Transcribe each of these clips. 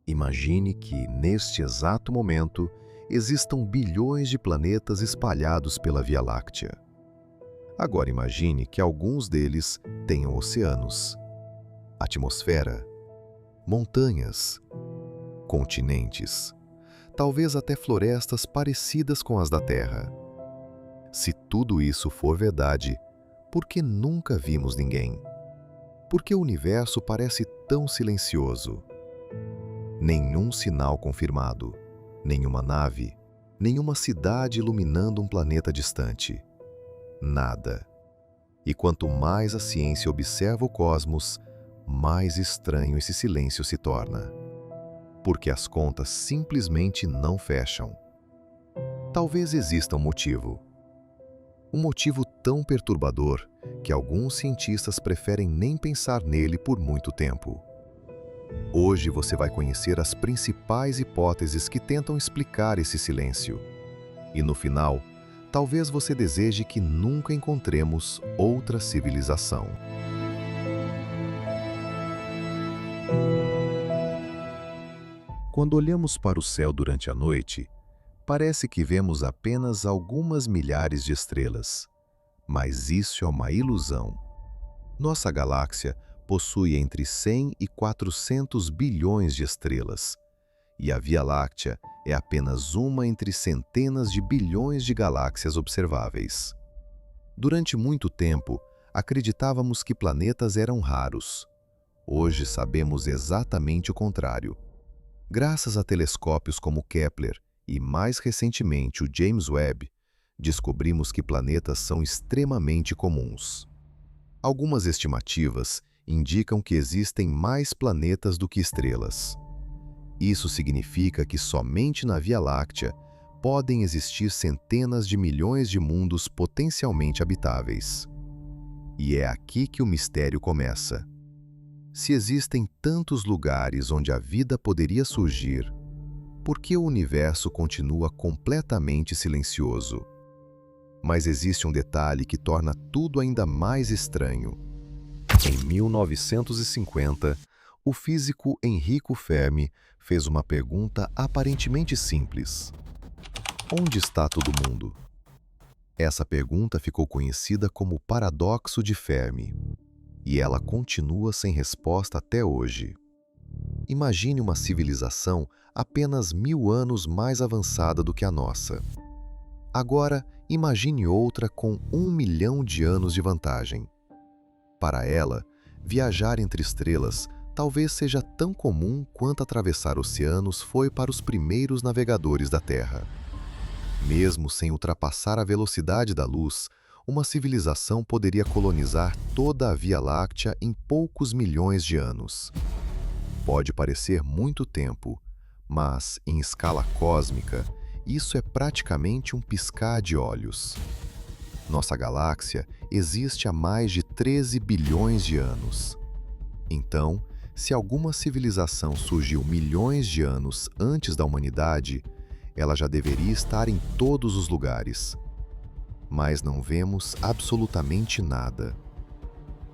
Imagine que, neste exato momento, existam bilhões de planetas espalhados pela Via Láctea. Agora imagine que alguns deles tenham oceanos, atmosfera, montanhas, continentes, talvez até florestas parecidas com as da Terra. Se tudo isso for verdade, por que nunca vimos ninguém? Por que o universo parece tão silencioso? Nenhum sinal confirmado, nenhuma nave, nenhuma cidade iluminando um planeta distante. Nada. E quanto mais a ciência observa o cosmos, mais estranho esse silêncio se torna. Porque as contas simplesmente não fecham. Talvez exista um motivo. Um motivo tão perturbador que alguns cientistas preferem nem pensar nele por muito tempo. Hoje você vai conhecer as principais hipóteses que tentam explicar esse silêncio. E no final, talvez você deseje que nunca encontremos outra civilização. Quando olhamos para o céu durante a noite, parece que vemos apenas algumas milhares de estrelas. Mas isso é uma ilusão. Nossa galáxia possui entre 100 e 400 bilhões de estrelas, e a Via Láctea é apenas uma entre centenas de bilhões de galáxias observáveis. Durante muito tempo, acreditávamos que planetas eram raros. Hoje sabemos exatamente o contrário. Graças a telescópios como Kepler e, mais recentemente, o James Webb, descobrimos que planetas são extremamente comuns. Algumas estimativas indicam que existem mais planetas do que estrelas. Isso significa que somente na Via Láctea podem existir centenas de milhões de mundos potencialmente habitáveis. E é aqui que o mistério começa. Se existem tantos lugares onde a vida poderia surgir, por que o universo continua completamente silencioso? Mas existe um detalhe que torna tudo ainda mais estranho. Em 1950, o físico Enrico Fermi fez uma pergunta aparentemente simples: onde está todo mundo? Essa pergunta ficou conhecida como o paradoxo de Fermi, e ela continua sem resposta até hoje. Imagine uma civilização apenas 1000 anos mais avançada do que a nossa. Agora, imagine outra com 1 milhão de anos de vantagem. Para ela, viajar entre estrelas talvez seja tão comum quanto atravessar oceanos foi para os primeiros navegadores da Terra. Mesmo sem ultrapassar a velocidade da luz, uma civilização poderia colonizar toda a Via Láctea em poucos milhões de anos. Pode parecer muito tempo, mas, em escala cósmica, isso é praticamente um piscar de olhos. Nossa galáxia existe há mais de 13 bilhões de anos. Então, se alguma civilização surgiu milhões de anos antes da humanidade, ela já deveria estar em todos os lugares. Mas não vemos absolutamente nada.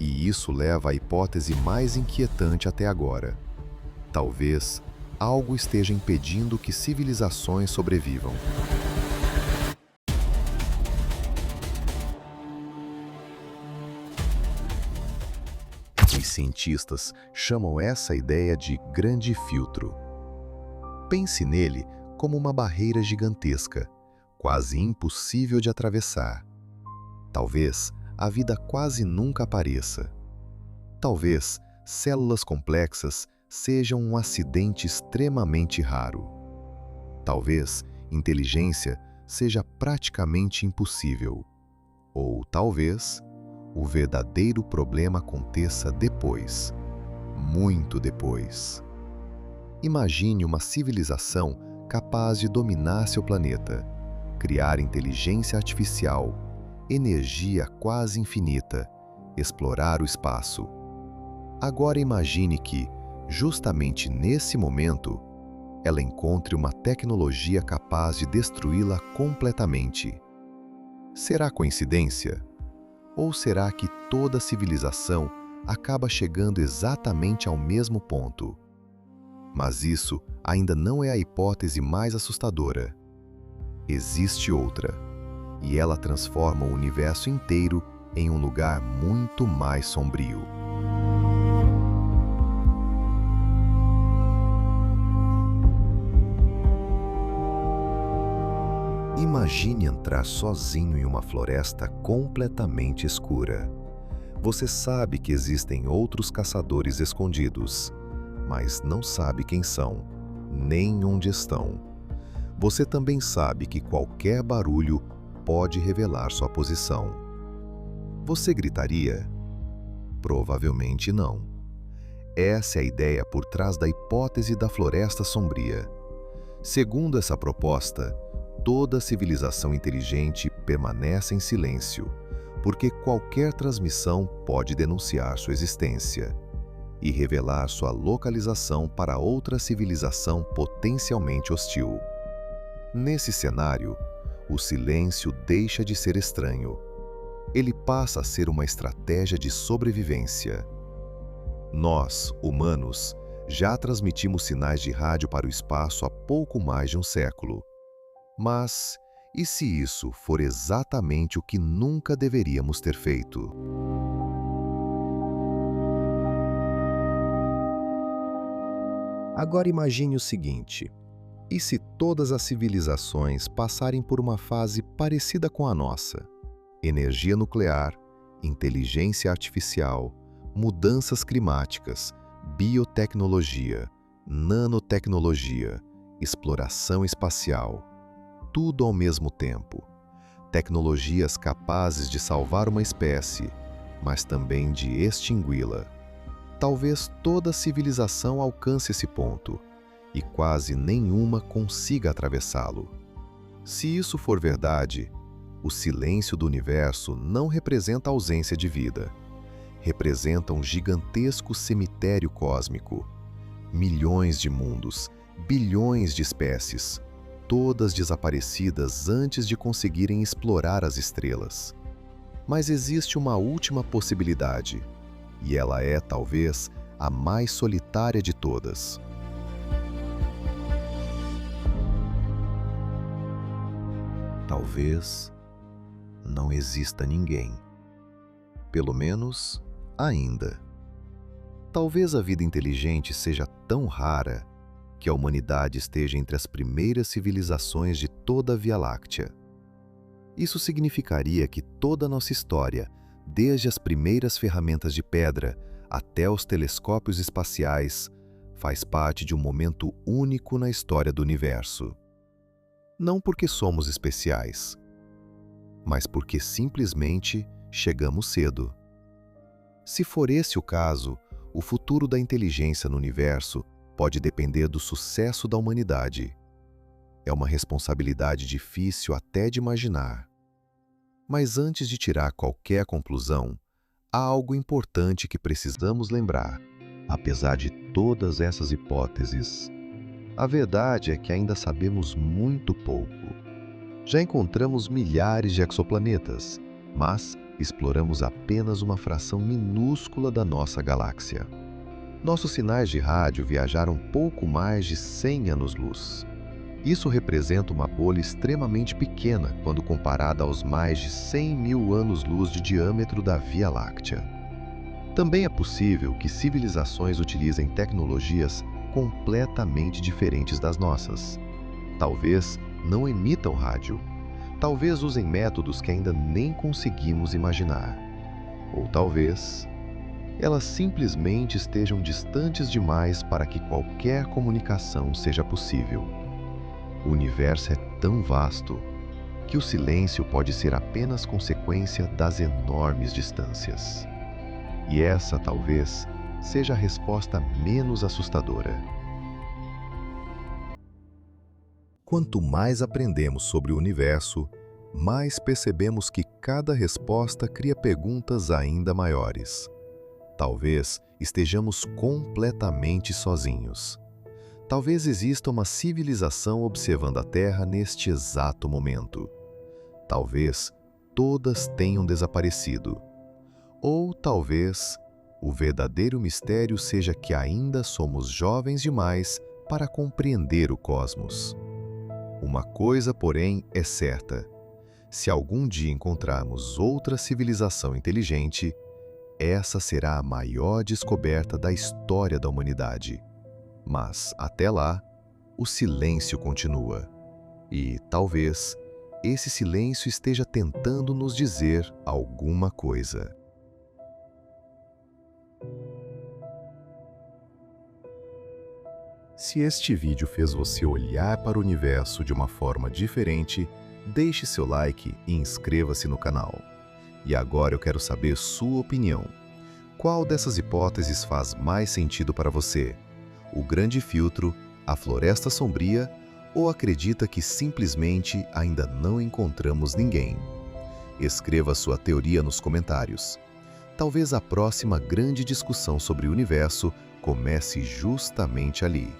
E isso leva à hipótese mais inquietante até agora. Talvez algo esteja impedindo que civilizações sobrevivam. Os cientistas chamam essa ideia de grande filtro. Pense nele como uma barreira gigantesca, quase impossível de atravessar. Talvez a vida quase nunca apareça. Talvez células complexas sejam um acidente extremamente raro. Talvez inteligência seja praticamente impossível. Ou talvez o verdadeiro problema aconteça depois, muito depois. Imagine uma civilização capaz de dominar seu planeta, criar inteligência artificial, energia quase infinita, explorar o espaço. Agora imagine que, justamente nesse momento, ela encontre uma tecnologia capaz de destruí-la completamente. Será coincidência? Ou será que toda civilização acaba chegando exatamente ao mesmo ponto? Mas isso ainda não é a hipótese mais assustadora. Existe outra, e ela transforma o universo inteiro em um lugar muito mais sombrio. Imagine entrar sozinho em uma floresta completamente escura. Você sabe que existem outros caçadores escondidos, mas não sabe quem são, nem onde estão. Você também sabe que qualquer barulho pode revelar sua posição. Você gritaria? Provavelmente não. Essa é a ideia por trás da hipótese da floresta sombria. Segundo essa proposta, toda civilização inteligente permanece em silêncio, porque qualquer transmissão pode denunciar sua existência e revelar sua localização para outra civilização potencialmente hostil. Nesse cenário, o silêncio deixa de ser estranho. Ele passa a ser uma estratégia de sobrevivência. Nós, humanos, já transmitimos sinais de rádio para o espaço há pouco mais de um século. Mas, e se isso for exatamente o que nunca deveríamos ter feito? Agora imagine o seguinte: e se todas as civilizações passarem por uma fase parecida com a nossa? Energia nuclear, inteligência artificial, mudanças climáticas, biotecnologia, nanotecnologia, exploração espacial. Tudo ao mesmo tempo. Tecnologias capazes de salvar uma espécie, mas também de extingui-la. Talvez toda civilização alcance esse ponto, e quase nenhuma consiga atravessá-lo. Se isso for verdade, o silêncio do universo não representa a ausência de vida. Representa um gigantesco cemitério cósmico. Milhões de mundos, bilhões de espécies, todas desaparecidas antes de conseguirem explorar as estrelas. Mas existe uma última possibilidade, e ela é, talvez, a mais solitária de todas. Talvez não exista ninguém. Pelo menos, ainda. Talvez a vida inteligente seja tão rara que a humanidade esteja entre as primeiras civilizações de toda a Via Láctea. Isso significaria que toda a nossa história, desde as primeiras ferramentas de pedra até os telescópios espaciais, faz parte de um momento único na história do universo. Não porque somos especiais, mas porque simplesmente chegamos cedo. Se for esse o caso, o futuro da inteligência no universo pode depender do sucesso da humanidade. É uma responsabilidade difícil até de imaginar. Mas antes de tirar qualquer conclusão, há algo importante que precisamos lembrar. Apesar de todas essas hipóteses, a verdade é que ainda sabemos muito pouco. Já encontramos milhares de exoplanetas, mas exploramos apenas uma fração minúscula da nossa galáxia. Nossos sinais de rádio viajaram pouco mais de 100 anos-luz. Isso representa uma bolha extremamente pequena quando comparada aos mais de 100 mil anos-luz de diâmetro da Via Láctea. Também é possível que civilizações utilizem tecnologias completamente diferentes das nossas. Talvez não emitam rádio. Talvez usem métodos que ainda nem conseguimos imaginar. Ou talvez elas simplesmente estejam distantes demais para que qualquer comunicação seja possível. O universo é tão vasto que o silêncio pode ser apenas consequência das enormes distâncias. E essa, talvez, seja a resposta menos assustadora. Quanto mais aprendemos sobre o universo, mais percebemos que cada resposta cria perguntas ainda maiores. Talvez estejamos completamente sozinhos. Talvez exista uma civilização observando a Terra neste exato momento. Talvez todas tenham desaparecido. Ou talvez o verdadeiro mistério seja que ainda somos jovens demais para compreender o cosmos. Uma coisa, porém, é certa: se algum dia encontrarmos outra civilização inteligente, essa será a maior descoberta da história da humanidade. Mas, até lá, o silêncio continua. E, talvez, esse silêncio esteja tentando nos dizer alguma coisa. Se este vídeo fez você olhar para o universo de uma forma diferente, deixe seu like e inscreva-se no canal. E agora eu quero saber sua opinião. Qual dessas hipóteses faz mais sentido para você? O grande filtro, a floresta sombria, ou acredita que simplesmente ainda não encontramos ninguém? Escreva sua teoria nos comentários. Talvez a próxima grande discussão sobre o universo comece justamente ali.